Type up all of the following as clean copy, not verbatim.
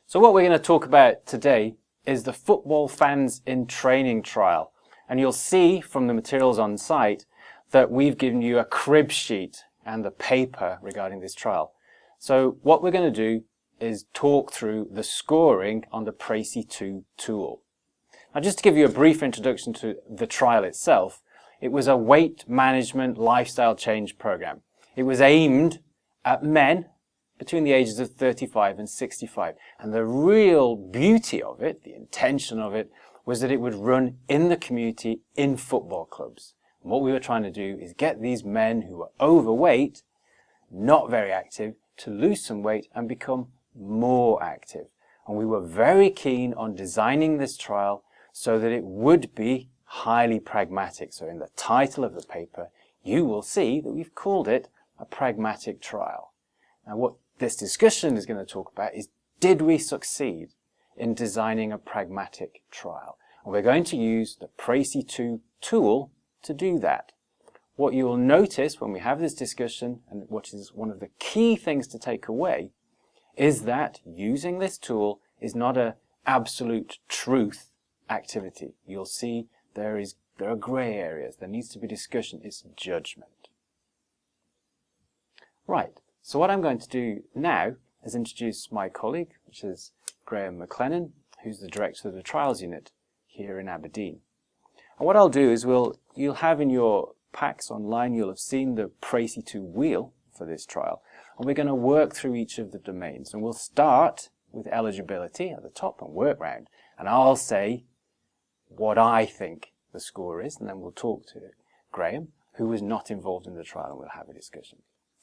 So what we're going to talk about today is the Football Fans in Training trial. And you'll see from the materials on site that we've given you a crib sheet and the paper regarding this trial. So what we're going to do is talk through the scoring on the Precy 2 tool. Now, just to give you a brief introduction to the trial itself, it was a weight management lifestyle change program. It was aimed at men between the ages of 35 and 65. And the real beauty of it, the intention of it, was that it would run in the community in football clubs. And what we were trying to do is get these men who were overweight, not very active, to lose some weight and become more active. And we were very keen on designing this trial so that it would be highly pragmatic. So in the title of the paper, you will see that we've called it a pragmatic trial. Now what this discussion is going to talk about is, did we succeed in designing a pragmatic trial? And we're going to use the Precy 2 tool to do that. What you will notice when we have this discussion, and what is one of the key things to take away, is that using this tool is not an absolute truth activity. You'll see there are grey areas. There needs to be discussion. It's judgment. Right. So what I'm going to do now is introduce my colleague, which is Graeme MacLennan, who's the director of the trials unit here in Aberdeen. And what I'll do is you'll have in your packs online, you'll have seen the Precy 2 wheel for this trial. And we're going to work through each of the domains. And we'll start with eligibility at the top and work round. And I'll say what I think the score is, and then we'll talk to Graeme, who was not involved in the trial, and we'll have a discussion.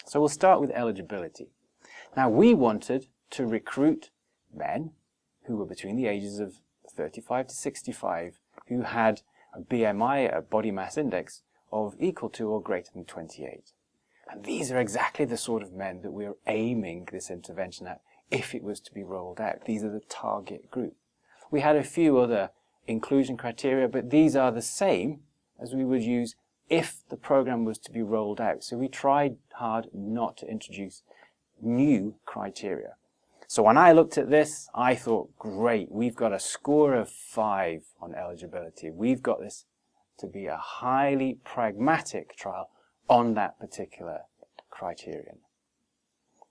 So we'll start with eligibility. Now, we wanted to recruit men who were between the ages of 35 to 65 who had a BMI, a body mass index, of equal to or greater than 28. And these are exactly the sort of men that we're aiming this intervention at if it was to be rolled out. These are the target group. We had a few other inclusion criteria, but these are the same as we would use if the program was to be rolled out. So we tried hard not to introduce new criteria. So when I looked at this, I thought, great, we've got a score of 5 on eligibility. We've got this to be a highly pragmatic trial on that particular criterion.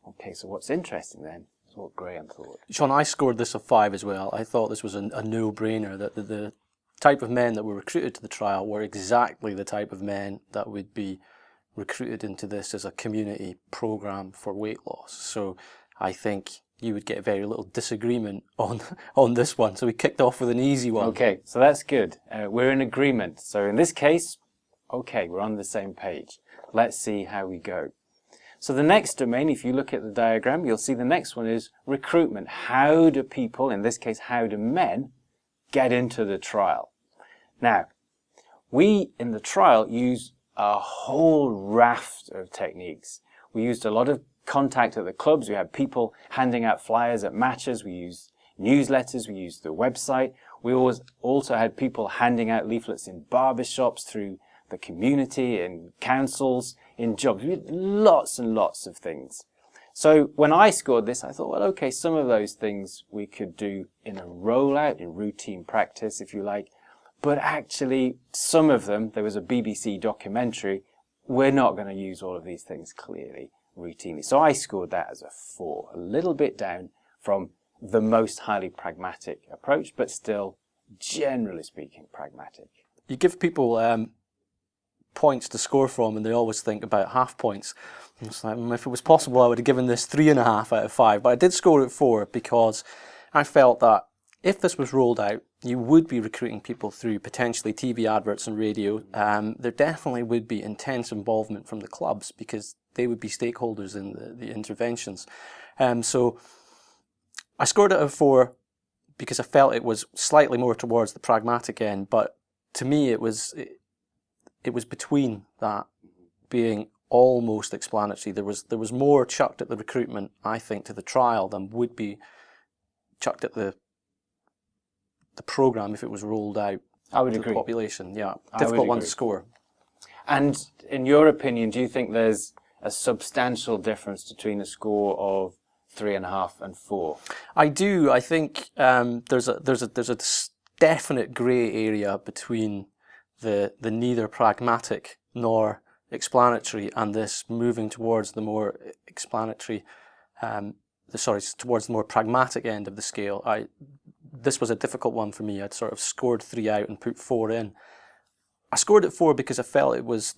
Okay, so what's interesting then is what Graeme thought. Shaun, I scored this a 5 as well. I thought this was a no-brainer, that the type of men that were recruited to the trial were exactly the type of men that would be recruited into this as a community program for weight loss. So I think you would get very little disagreement on this one. So we kicked off with an easy one. Okay, so that's good. We're in agreement. So in this case, okay, we're on the same page. Let's see how we go. So the next domain, if you look at the diagram, you'll see the next one is recruitment. How do people, in this case, how do men, get into the trial? Now, we in the trial use a whole raft of techniques. We used a lot of contact at the clubs. We had people handing out flyers at matches. We used newsletters. We used the website. We also had people handing out leaflets in barbershops, through the community, in councils, in jobs. We did lots and lots of things. So when I scored this, I thought, well, okay, some of those things we could do in a rollout, in routine practice, if you like. But actually, some of them, there was a BBC documentary, we're not going to use all of these things clearly, routinely. So I scored that as a 4, a little bit down from the most highly pragmatic approach, but still, generally speaking, pragmatic. You give people points to score from, and they always think about half points. It's like, if it was possible, I would have given this 3.5 out of 5. But I did score it 4 because I felt that if this was rolled out, you would be recruiting people through potentially TV adverts and radio. There definitely would be intense involvement from the clubs because they would be stakeholders in the interventions. So I scored it a 4 because I felt it was slightly more towards the pragmatic end, but to me it was between that, being almost explanatory. There was more chucked at the recruitment, I think, to the trial than would be chucked at the programme if it was rolled out to the population. Yeah, difficult one to score. And in your opinion, do you think there's a substantial difference between a score of 3.5 and 4? I do. I think there's a definite grey area between the neither pragmatic nor explanatory and this moving towards the more explanatory, towards the more pragmatic end of the scale. This was a difficult one for me. I'd sort of scored 3 out and put 4 in. I scored at 4 because I felt it was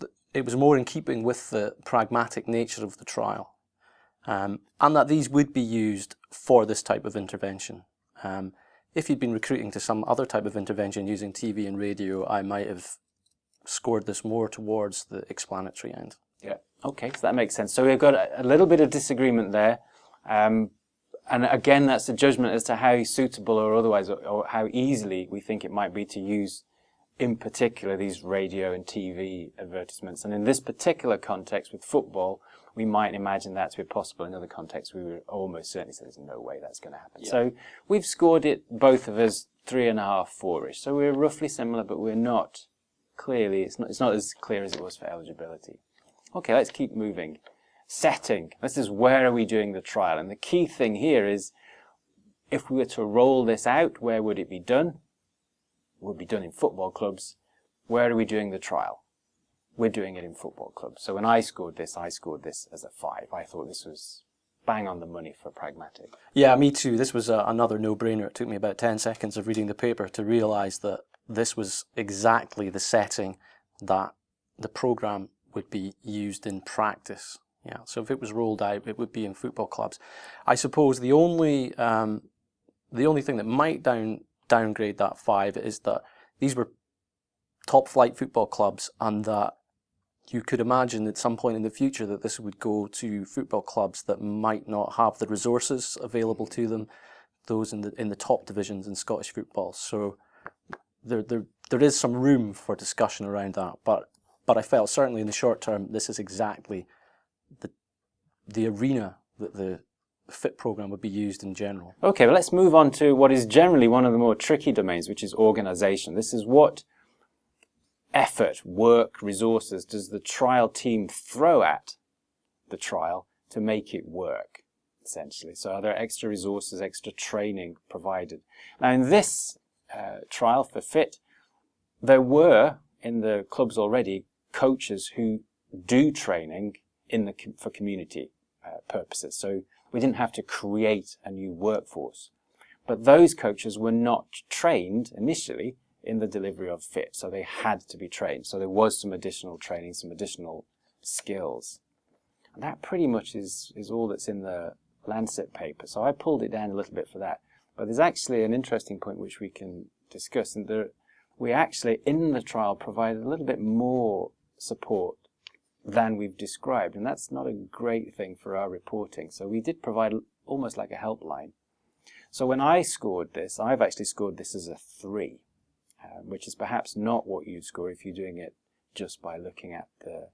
more in keeping with the pragmatic nature of the trial, and that these would be used for this type of intervention. If you'd been recruiting to some other type of intervention using TV and radio, I might have scored this more towards the explanatory end. Yeah. Okay, so that makes sense. So we've got a little bit of disagreement there. And again, that's a judgment as to how suitable or otherwise, or how easily we think it might be to use, in particular, these radio and TV advertisements. And in this particular context with football, we might imagine that to be possible. In other contexts, we would almost certainly say there's no way that's going to happen. Yeah. So we've scored it, both of us, 3.5, 4-ish. So we're roughly similar, but we're not clearly, it's not as clear as it was for eligibility. Okay, let's keep moving. Setting. This is where are we doing the trial? And the key thing here is, if we were to roll this out, where would it be done? It would be done in football clubs. Where are we doing the trial? We're doing it in football clubs. So when I scored this as a 5. I thought this was bang on the money for pragmatic. Yeah, me too. This was another no-brainer. It took me about 10 seconds of reading the paper to realise that this was exactly the setting that the programme would be used in practice. Yeah, so if it was rolled out, it would be in football clubs. I suppose the only thing that might downgrade that 5 is that these were top-flight football clubs, and that you could imagine at some point in the future that this would go to football clubs that might not have the resources available to them, those in the top divisions in Scottish football. So there is some room for discussion around that, but I felt certainly in the short term this is exactly the arena that the FIT programme would be used in general. Okay, well, let's move on to what is generally one of the more tricky domains, which is organisation. This is what effort, work, resources does the trial team throw at the trial to make it work, essentially. So are there extra resources, extra training provided? Now, in this trial for FIT, there were, in the clubs already, coaches who do training for community purposes. So we didn't have to create a new workforce. But those coaches were not trained initially in the delivery of FIT, so they had to be trained. So there was some additional training, some additional skills. And that pretty much is all that's in the Lancet paper. So I pulled it down a little bit for that. But there's actually an interesting point which we can discuss. And we actually, in the trial, provided a little bit more support than we've described. And that's not a great thing for our reporting. So we did provide almost like a helpline. So when I scored this, I've actually scored this as a 3, which is perhaps not what you'd score if you're doing it just by looking at the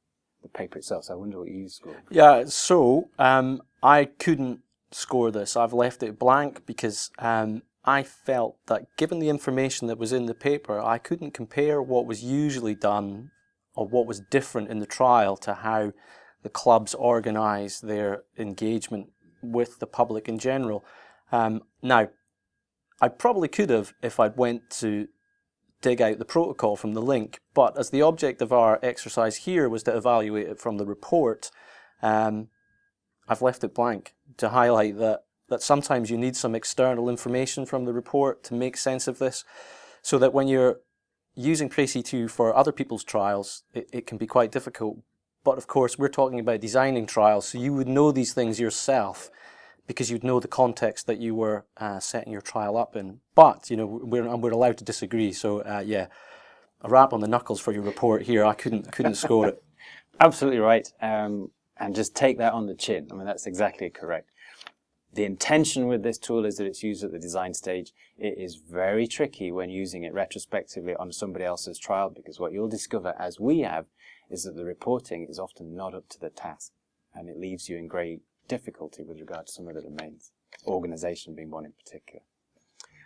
paper itself. So I wonder what you scored. Yeah, so I couldn't score this. I've left it blank because I felt that given the information that was in the paper, I couldn't compare what was usually done or what was different in the trial to how the clubs organise their engagement with the public in general. Now, I probably could have if I'd went to dig out the protocol from the link, but as the object of our exercise here was to evaluate it from the report, I've left it blank to highlight that sometimes you need some external information from the report to make sense of this, so that when you're using Précis2 for other people's trials, it can be quite difficult. But of course, we're talking about designing trials, so you would know these things yourself because you'd know the context that you were setting your trial up in. But, you know, we're allowed to disagree. So, yeah, a rap on the knuckles for your report here. I couldn't score it. Absolutely right. And just take that on the chin. I mean, that's exactly correct. The intention with this tool is that it's used at the design stage. It is very tricky when using it retrospectively on somebody else's trial, because what you'll discover, as we have, is that the reporting is often not up to the task, and it leaves you in great difficulty with regard to some of the domains, organisation being one in particular.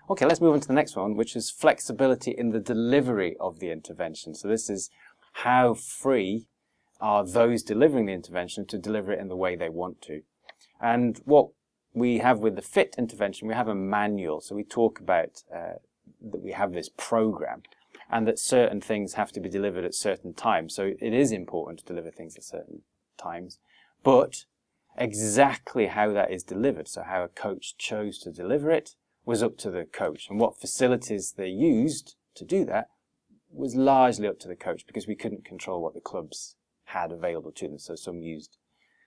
Okay, let's move on to the next one, which is flexibility in the delivery of the intervention. So this is how free are those delivering the intervention to deliver it in the way they want to. And what we have with the FIT intervention, we have a manual. So we talk about that we have this program and that certain things have to be delivered at certain times. So it is important to deliver things at certain times, but exactly how that is delivered, so how a coach chose to deliver it, was up to the coach. And what facilities they used to do that was largely up to the coach, because we couldn't control what the clubs had available to them. So some used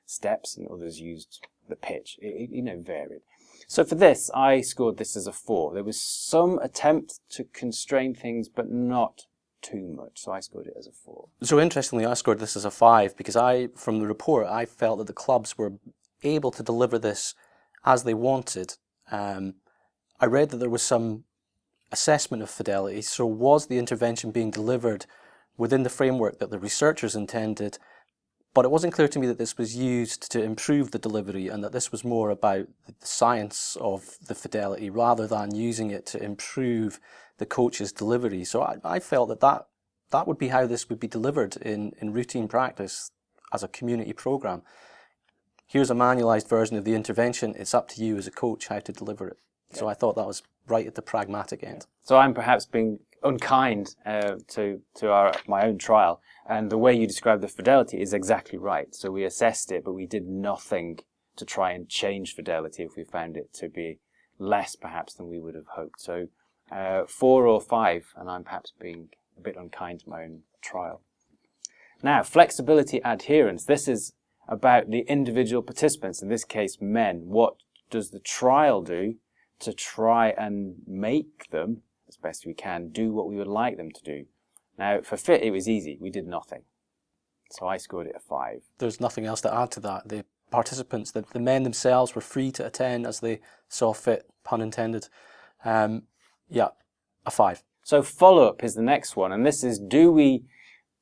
steps and others used the pitch. It varied. So for this, I scored this as a 4. There was some attempt to constrain things, but not too much. So I scored it as a 4. So interestingly, I scored this as a 5 because from the report, I felt that the clubs were able to deliver this as they wanted. I read that there was some assessment of fidelity. So was the intervention being delivered within the framework that the researchers intended? But it wasn't clear to me that this was used to improve the delivery and that this was more about the science of the fidelity rather than using it to improve the coach's delivery. So I felt that would be how this would be delivered in routine practice as a community program. Here's a manualized version of the intervention. It's up to you as a coach how to deliver it. Yeah. So I thought that was right at the pragmatic end. So I'm perhaps being unkind to my own trial. And the way you describe the fidelity is exactly right. So we assessed it, but we did nothing to try and change fidelity if we found it to be less perhaps than we would have hoped. So 4 or 5, and I'm perhaps being a bit unkind to my own trial. Now, flexibility adherence. This is about the individual participants, in this case men. What does the trial do to try and make them, as best we can, do what we would like them to do? Now, for FIT, it was easy. We did nothing. So I scored it a 5. There's nothing else to add to that. The participants, the men themselves were free to attend as they saw fit, pun intended. Yeah, a 5. So follow-up is the next one. And this is, do we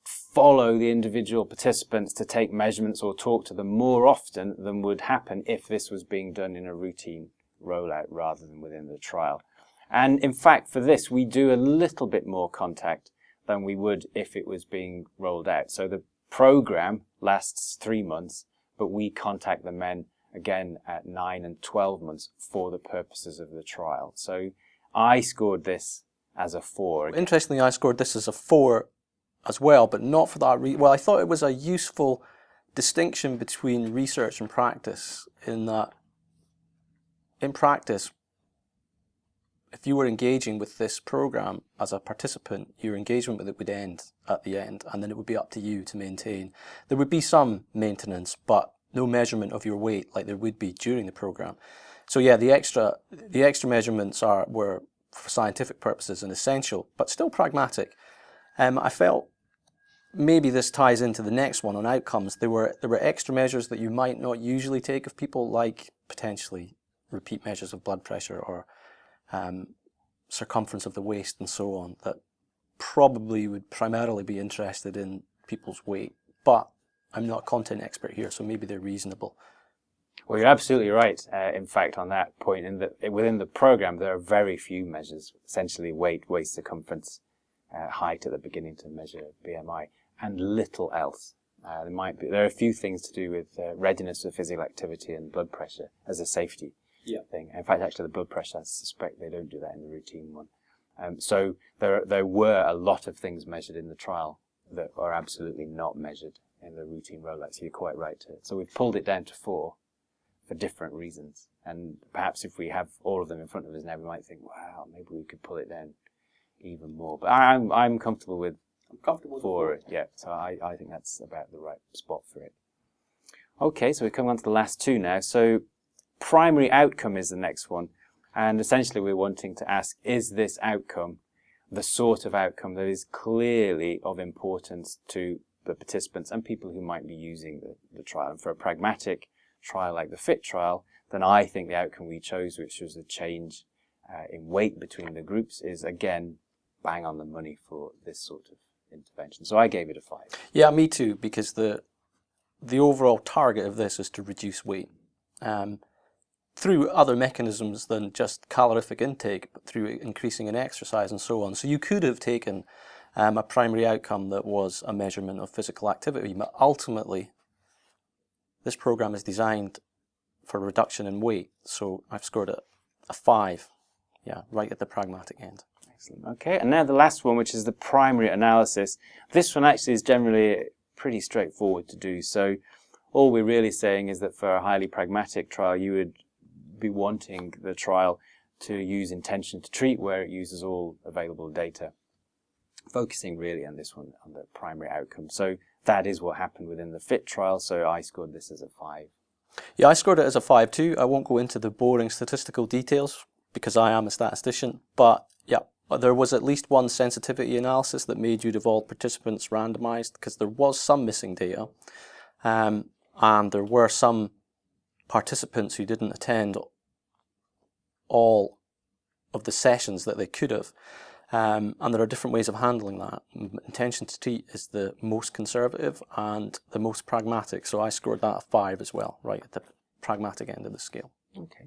follow the individual participants to take measurements or talk to them more often than would happen if this was being done in a routine rollout rather than within the trial? And in fact, for this, we do a little bit more contact than we would if it was being rolled out. So the program lasts 3 months, but we contact the men again at 9 and 12 months for the purposes of the trial. So I scored this as a 4. Interestingly, I scored this as a 4 as well, but not for that reason. Well, I thought it was a useful distinction between research and practice, in that in practice, if you were engaging with this program as a participant, your engagement with it would end at the end, and then it would be up to you to maintain. There would be some maintenance, but no measurement of your weight like there would be during the program. So yeah, the extra measurements were for scientific purposes and essential, but still pragmatic. I felt maybe this ties into the next one on outcomes. There were extra measures that you might not usually take of people, like potentially repeat measures of blood pressure or circumference of the waist and so on, that probably would primarily be interested in people's weight. But I'm not a content expert here, so maybe they're reasonable. Well, you're absolutely right, in fact, on that point, in that within the program there are very few measures, essentially weight, waist circumference, height at the beginning to measure BMI, and little else. There are a few things to do with readiness for physical activity and blood pressure as a safety thing. In fact, actually, the blood pressure, I suspect they don't do that in the routine one. So there were a lot of things measured in the trial that are absolutely not measured in the routine rollout. So you're quite right. So we've pulled it down to 4 for different reasons. And perhaps if we have all of them in front of us now, we might think, wow, maybe we could pull it down even more. But I'm comfortable with 4. Yeah, so I think that's about the right spot for it. Okay, so we come on to the last 2 now. So primary outcome is the next one. And essentially we're wanting to ask, is this outcome the sort of outcome that is clearly of importance to the participants and people who might be using the trial? And for a pragmatic trial like the FIT trial, then I think the outcome we chose, which was a change in weight between the groups, is again bang on the money for this sort of intervention. So I gave it a 5. Yeah, me too, because the overall target of this is to reduce weight through other mechanisms than just calorific intake, but through increasing in exercise and so on. So you could have taken a primary outcome that was a measurement of physical activity, but ultimately this program is designed for a reduction in weight. So I've scored it a 5. Yeah, right at the pragmatic end. Excellent. Okay, and now the last one, which is the primary analysis. This one actually is generally pretty straightforward to do. So all we're really saying is that for a highly pragmatic trial, you would be wanting the trial to use intention to treat where it uses all available data, focusing really on this one, on the primary outcome. So that is what happened within the FIT trial, so I scored this as a 5. Yeah, I scored it as a 5 too. I won't go into the boring statistical details because I am a statistician, but yeah, there was at least one sensitivity analysis that made you all participants randomized because there was some missing data, and there were some participants who didn't attend all of the sessions that they could have. And there are different ways of handling that. Intention to treat is the most conservative and the most pragmatic. So I scored that a 5 as well, right at the pragmatic end of the scale. Okay.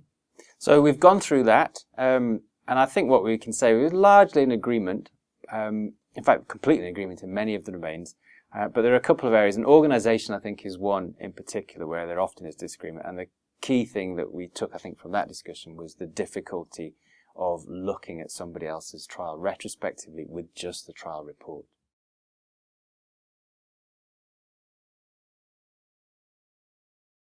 So we've gone through that, and I think what we can say, we're largely in agreement, in fact, completely in agreement in many of the domains, but there are a couple of areas, and organisation, I think, is one in particular where there often is disagreement, and the key thing that we took, I think, from that discussion was the difficulty of looking at somebody else's trial retrospectively with just the trial report.